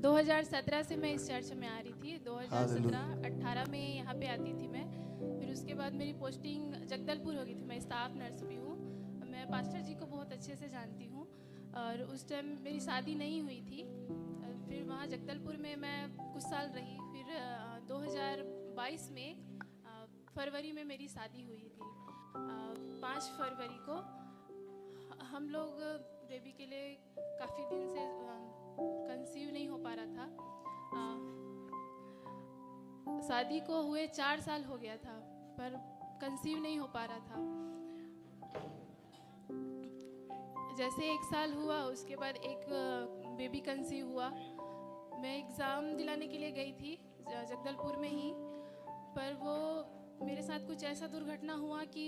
2017 से मैं इस चर्च में आ रही थी। हालेलुया। 2017-18 में यहाँ पे आती थी मैं। फिर उसके बाद मेरी पोस्टिंग जगदलपुर हो गई थी। मैं स्टाफ नर्स भी हूँ। मैं पास्टर जी को बहुत अच्छे से जानती हूँ और उस टाइम मेरी शादी नहीं हुई थी। फिर वहाँ जगदलपुर में मैं कुछ साल रही। फिर 2022 में फरवरी में मेरी शादी हुई थी। 5 फरवरी को हम लोग बेबी के लिए काफ़ी दिन से कंसीव नहीं हो पा रहा था। शादी को हुए 4 साल हो गया था पर कंसीव नहीं हो पा रहा था। जैसे 1 साल हुआ उसके बाद एक बेबी कंसीव हुआ। मैं एग्ज़ाम दिलाने के लिए गई थी जगदलपुर में ही, पर वो मेरे साथ कुछ ऐसा दुर्घटना हुआ कि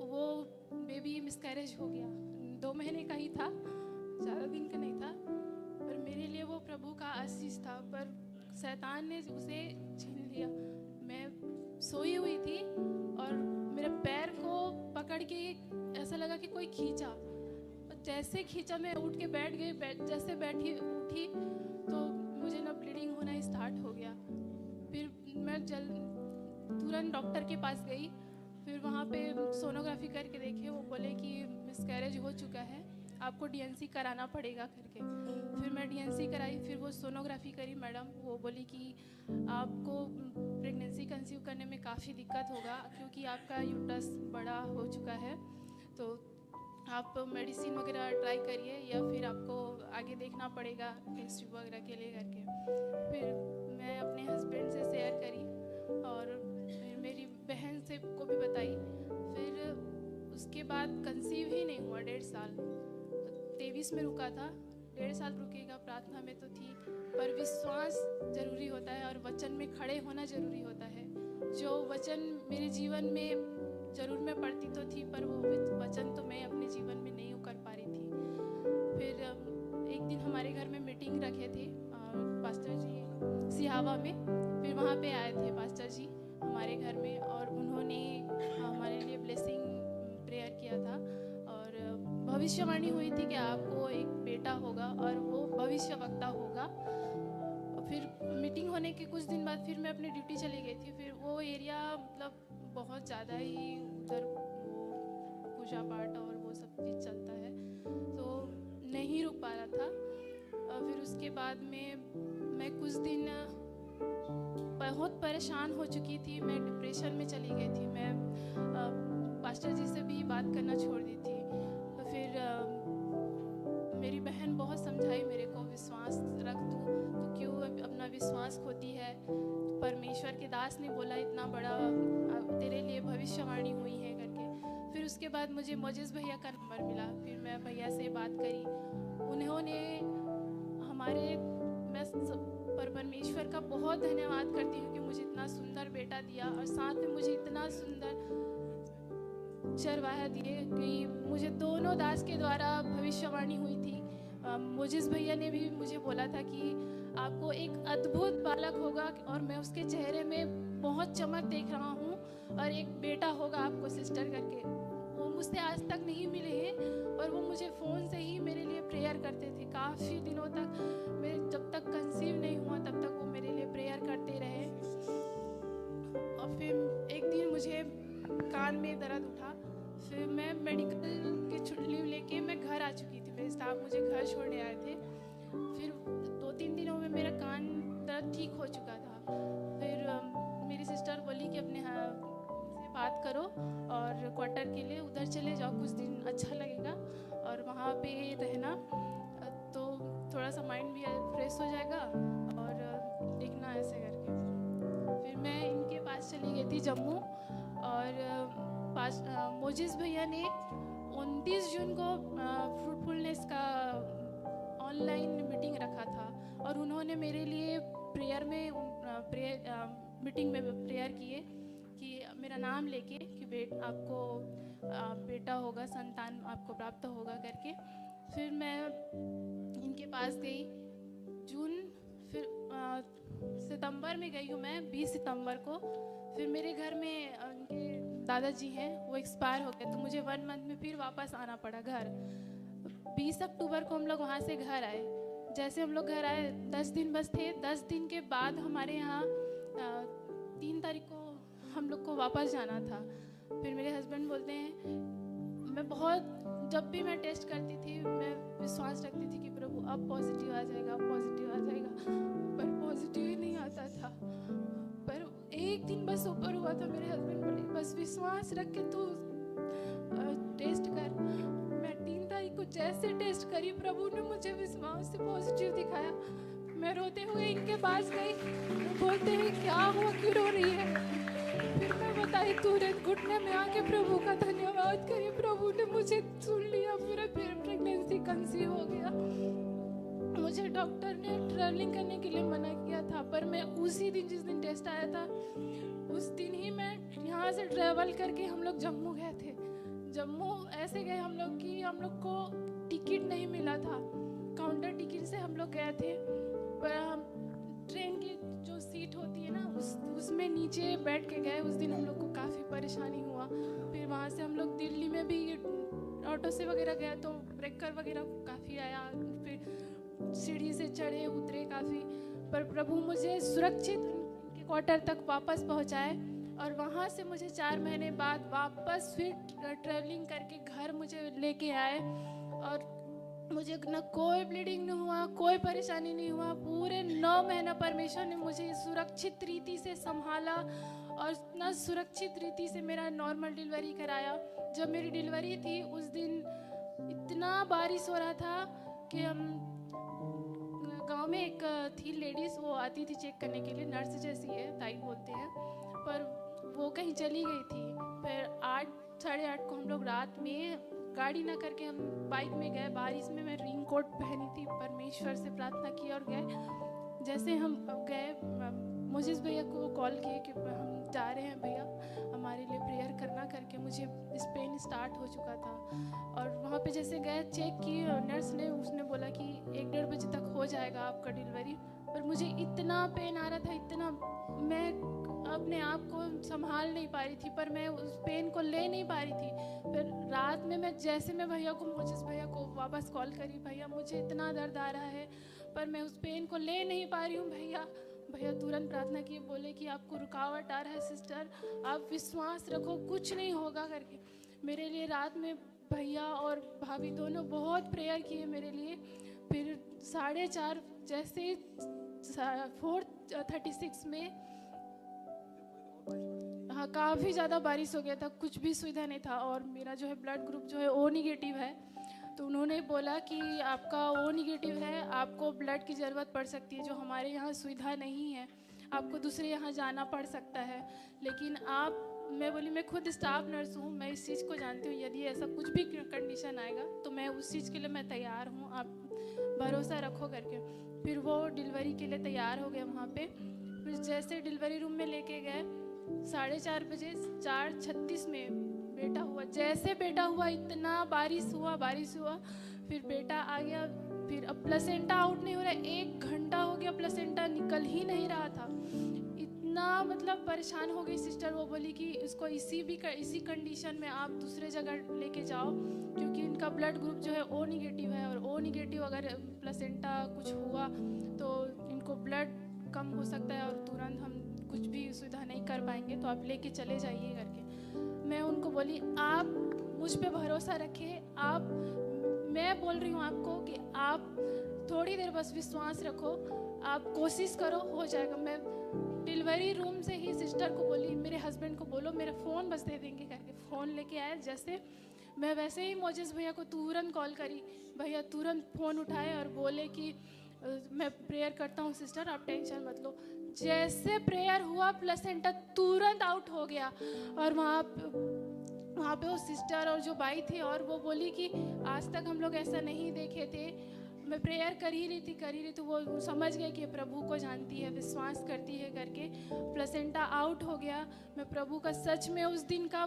वो बेबी मिसकैरेज हो गया। 2 महीने का ही था, ज़्यादा दिन का नहीं था, पर मेरे लिए वो प्रभु का आशीष था। पर शैतान ने उसे छीन लिया। मैं सोई हुई थी और मेरे पैर को पकड़ के ऐसा लगा कि कोई खींचा। जैसे खींचा मैं उठ के बैठ गई। जैसे बैठी उठी तो मुझे ना ब्लीडिंग होना स्टार्ट हो गया। फिर मैं तुरंत डॉक्टर के पास गई। फिर वहाँ पे सोनोग्राफी करके देखे, वो बोले कि मिसकैरेज हो चुका है, आपको डीएनसी कराना पड़ेगा करके। फिर मैं डीएनसी कराई। फिर वो सोनोग्राफी करी मैडम, वो बोली कि आपको प्रेगनेंसी कंसीव करने में काफ़ी दिक्कत होगा क्योंकि आपका यूट्रस बड़ा हो चुका है, तो आप मेडिसिन वगैरह ट्राई करिए या फिर आपको आगे देखना पड़ेगा टेस्ट वगैरह के लिए करके। फिर मैं अपने हस्बैंड से शेयर करी और फिर मेरी बहन से को भी बताई। फिर उसके बाद कंसीव ही नहीं हुआ 1.5 साल। 23 में रुका था, 1.5 साल रुकेगा, प्रार्थना में तो थी, पर विश्वास ज़रूरी होता है और वचन में खड़े होना ज़रूरी होता है। जो वचन मेरे जीवन में ज़रूर मैं पढ़ती तो थी, पर वो वचन तो मैं अपने जीवन में नहीं कर पा रही थी। फिर एक दिन हमारे घर में मीटिंग रखे थे पास्टर जी सिहावा में। फिर वहाँ पे आए थे पास्टर जी हमारे घर में और उन्होंने हमारे लिए ब्लेसिंग प्रेयर किया था और भविष्यवाणी हुई थी कि आपको एक बेटा होगा और वो भविष्यवक्ता होगा। फिर मीटिंग होने के कुछ दिन बाद फिर मैं अपनी ड्यूटी चली गई थी। फिर वो एरिया मतलब बहुत ज़्यादा ही उधर वो पूजा पाठ और वो सब चीज़ चलता है, तो नहीं रुक पा रहा था। फिर उसके बाद में मैं कुछ दिन बहुत परेशान हो चुकी थी। मैं डिप्रेशन में चली गई थी। मैं पास्टर जी से भी बात करना छोड़ दी थी। तो फिर मेरी बहन बहुत समझाई मेरे को, विश्वास रख तू क्यों अपना विश्वास खोती है। परमेश्वर के दास ने बोला इतना बड़ा तेरे लिए भविष्यवाणी हुई है करके। फिर उसके बाद मुझे मोजेस भैया का नंबर मिला। फिर मैं भैया से बात करी। उन्होंने मैं परमेश्वर का बहुत धन्यवाद करती हूँ कि मुझे इतना सुंदर बेटा दिया और साथ में मुझे इतना सुंदर चरवाहा दिए कि मुझे दोनों दास के द्वारा भविष्यवाणी हुई थी। मोजिस भैया ने भी मुझे बोला था कि आपको एक अद्भुत बालक होगा और मैं उसके चेहरे में बहुत चमक देख रहा हूँ और एक बेटा होगा आपको सिस्टर करके। वो मुझसे आज तक नहीं मिले हैं पर वो मुझे फ़ोन से ही मेरे लिए प्रेयर करते थे काफ़ी दिनों तक। मैं जब तक कंसीव नहीं हुआ तब तक वो मेरे लिए प्रेयर करते रहे। और फिर एक दिन मुझे कान में दर्द उठा। फिर मैं मेडिकल की छुट्टी लेके मैं घर आ चुकी थी। मेरे स्टाफ मुझे घर छोड़ने आए थे। फिर 2-3 दिनों में मेरा कान दर्द ठीक हो चुका था। फिर मेरी सिस्टर बोली कि अपने से बात करो और क्वार्टर के लिए उधर चले जाओ, कुछ दिन अच्छा लगेगा और वहाँ पे रहना तो थोड़ा सा माइंड भी फ्रेश हो जाएगा और देखना ऐसे करके। फिर मैं इनके पास चली गई थी जम्मू और मोजिस भैया ने 29 जून को फ्रूटफुलनेस का ऑनलाइन मीटिंग रखा था और उन्होंने मेरे लिए मीटिंग में प्रेयर किए कि मेरा नाम लेके कि आपको बेटा होगा, संतान आपको प्राप्त होगा करके। फिर मैं इनके पास गई फिर सितंबर में गई हूँ मैं 20 सितंबर को। फिर मेरे घर में उनके दादाजी हैं, वो एक्सपायर हो गए तो मुझे 1 मंथ में फिर वापस आना पड़ा घर। 20 अक्टूबर को हम लोग वहाँ से घर आए। जैसे हम लोग घर आए 10 दिन बस थे। 10 दिन के बाद हमारे यहाँ 3 तारीख को हम लोग को वापस जाना था। फिर मेरे हस्बैंड बोलते हैं, मैं बहुत जब भी मैं टेस्ट करती थी मैं विश्वास रखती थी कि प्रभु अब पॉजिटिव आ जाएगा, अब पॉजिटिव आ जाएगा, पर पॉजिटिव ही नहीं आता था। पर एक दिन बस ऊपर हुआ था, मेरे हस्बैंड बोले बस विश्वास रख के तू टेस्ट कर। मैं 3 तारीख को जैसे टेस्ट करी, प्रभु ने मुझे विश्वास से पॉजिटिव दिखाया। मैं रोते हुए इनके पास गई, बोलते हैं क्या हुआ, क्यों रो रही है? फिर मैं बताई, तुरंत घुटने में आके प्रभु का धन्यवाद करिए, प्रभु ने मुझे सुन लिया। फिर प्रेगनेंसी कंसीव हो गया। मुझे डॉक्टर ने ट्रैवलिंग करने के लिए मना किया था, पर मैं उसी दिन जिस दिन टेस्ट आया था उस दिन ही मैं यहाँ से ट्रैवल करके हम लोग जम्मू गए थे। जम्मू ऐसे गए हम लोग कि हम लोग को टिकट नहीं मिला था, काउंटर टिकट से हम लोग गए थे। पर हम ट्रेन की जो सीट होती है ना उसमें नीचे बैठ के गए। उस दिन हम लोग को काफ़ी परेशानी हुआ। फिर वहाँ से हम लोग दिल्ली में भी ऑटो से वगैरह गए तो ब्रेकर वगैरह काफ़ी आया। फिर सीढ़ी से चढ़े उतरे काफ़ी, पर प्रभु मुझे सुरक्षित उनके क्वार्टर तक वापस पहुँचाए। और वहाँ से मुझे 4 महीने बाद वापस फिर ट्रैवलिंग करके घर मुझे लेके आए। और मुझे न कोई ब्लीडिंग नहीं हुआ, कोई परेशानी नहीं हुआ। पूरे 9 महीना परमेश्वर ने मुझे सुरक्षित रीति से संभाला और इतना सुरक्षित रीति से मेरा नॉर्मल डिलीवरी कराया। जब मेरी डिलीवरी थी उस दिन इतना बारिश हो रहा था कि हम गांव में एक थी लेडीज़, वो आती थी चेक करने के लिए, नर्स जैसी है, ताई बोलते हैं, पर वो कहीं चली गई थी। फिर 8 साढ़े 8 को हम लोग रात में गाड़ी ना करके हम बाइक में गए। बारिश में मैं रेन कोट पहनी थी, परमेश्वर से प्रार्थना की और गए। जैसे हम गए, मोजिस भैया को कॉल किए कि हम जा रहे हैं भैया, हमारे लिए प्रेयर करना करके। मुझे पेन स्टार्ट हो चुका था और वहाँ पे जैसे गए चेक की नर्स ने, उसने बोला कि 1-1.5 बजे तक हो जाएगा आपका डिलीवरी। पर मुझे इतना पेन आ रहा था, इतना, मैं अपने आप को संभाल नहीं पा रही थी, पर मैं उस पेन को ले नहीं पा रही थी। फिर रात में मैं जैसे मैं भैया को, मोजिस भैया को वापस कॉल करी, भैया मुझे इतना दर्द आ रहा है पर मैं उस पेन को ले नहीं पा रही हूँ भैया। भैया तुरंत प्रार्थना किए, बोले कि आपको रुकावट आ रहा है सिस्टर, आप विश्वास रखो, कुछ नहीं होगा करके। मेरे लिए रात में भैया और भाभी दोनों बहुत प्रेयर किए मेरे लिए। फिर 4:30 जैसे 4:36 में हाँ काफ़ी ज़्यादा बारिश हो गया था, कुछ भी सुविधा नहीं था। और मेरा जो है ब्लड ग्रुप जो है O नेगेटिव है, तो उन्होंने बोला कि आपका O नेगेटिव है, आपको ब्लड की ज़रूरत पड़ सकती है, जो हमारे यहाँ सुविधा नहीं है, आपको दूसरे यहाँ जाना पड़ सकता है। लेकिन आप, मैं बोली मैं खुद स्टाफ नर्स हूँ, मैं इस चीज़ को जानती हूँ, यदि ऐसा कुछ भी कंडीशन आएगा तो मैं उस चीज़ के लिए मैं तैयार हूँ, आप भरोसा रखो करके। फिर वो डिलीवरी के लिए तैयार हो गए वहाँ पे। फिर जैसे डिलीवरी रूम में लेके गए 4:30 बजे 4:36 में बेटा हुआ। जैसे बेटा हुआ इतना बारिश हुआ, फिर बेटा आ गया। फिर अब प्लेसेंटा आउट नहीं हो रहा, 1 घंटा हो गया प्लेसेंटा निकल ही नहीं रहा था। इतना मतलब परेशान हो गई सिस्टर। वो बोली कि इसको इसी कंडीशन में आप दूसरे जगह लेके जाओ, क्योंकि इनका ब्लड ग्रुप जो है O नेगेटिव है, और O नेगेटिव अगर प्लेसेंटा कुछ हुआ तो इनको ब्लड कम हो सकता है और तुरंत हम कुछ भी सुविधा नहीं कर पाएंगे, तो आप लेके चले जाइए करके। मैं उनको बोली आप मुझ पे भरोसा रखें, आप, मैं बोल रही हूँ आपको कि आप थोड़ी देर बस विश्वास रखो, आप कोशिश करो, हो जाएगा। मैं डिलीवरी रूम से ही सिस्टर को बोली, मेरे हस्बैंड को बोलो मेरा फ़ोन बस दे देंगे करके। फ़ोन लेके आए, जैसे मैं वैसे ही मोजिस भैया को तुरंत कॉल करी। भैया तुरंत फ़ोन उठाए और बोले कि मैं प्रेयर करता हूँ सिस्टर, आप टेंशन मत लो। जैसे प्रेयर हुआ प्लेसेंटा तुरंत आउट हो गया। और वहाँ पे वो सिस्टर और जो बाई थी, और वो बोली कि आज तक हम लोग ऐसा नहीं देखे थे। मैं प्रेयर कर ही रही थी, तो वो समझ गए कि प्रभु को जानती है, विश्वास करती है करके। प्लेसेंटा आउट हो गया। मैं प्रभु का सच में उस दिन का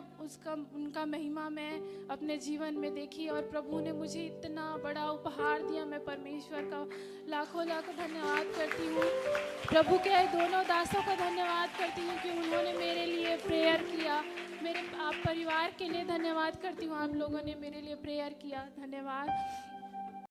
उनका महिमा मैं अपने जीवन में देखी, और प्रभु ने मुझे इतना बड़ा उपहार दिया। मैं परमेश्वर का लाखों धन्यवाद करती हूँ। प्रभु के दोनों दासों का धन्यवाद करती हूँ कि उन्होंने मेरे लिए प्रेयर किया। मेरे आप परिवार के लिए धन्यवाद करती हूँ, आप लोगों ने मेरे लिए प्रेयर किया, धन्यवाद।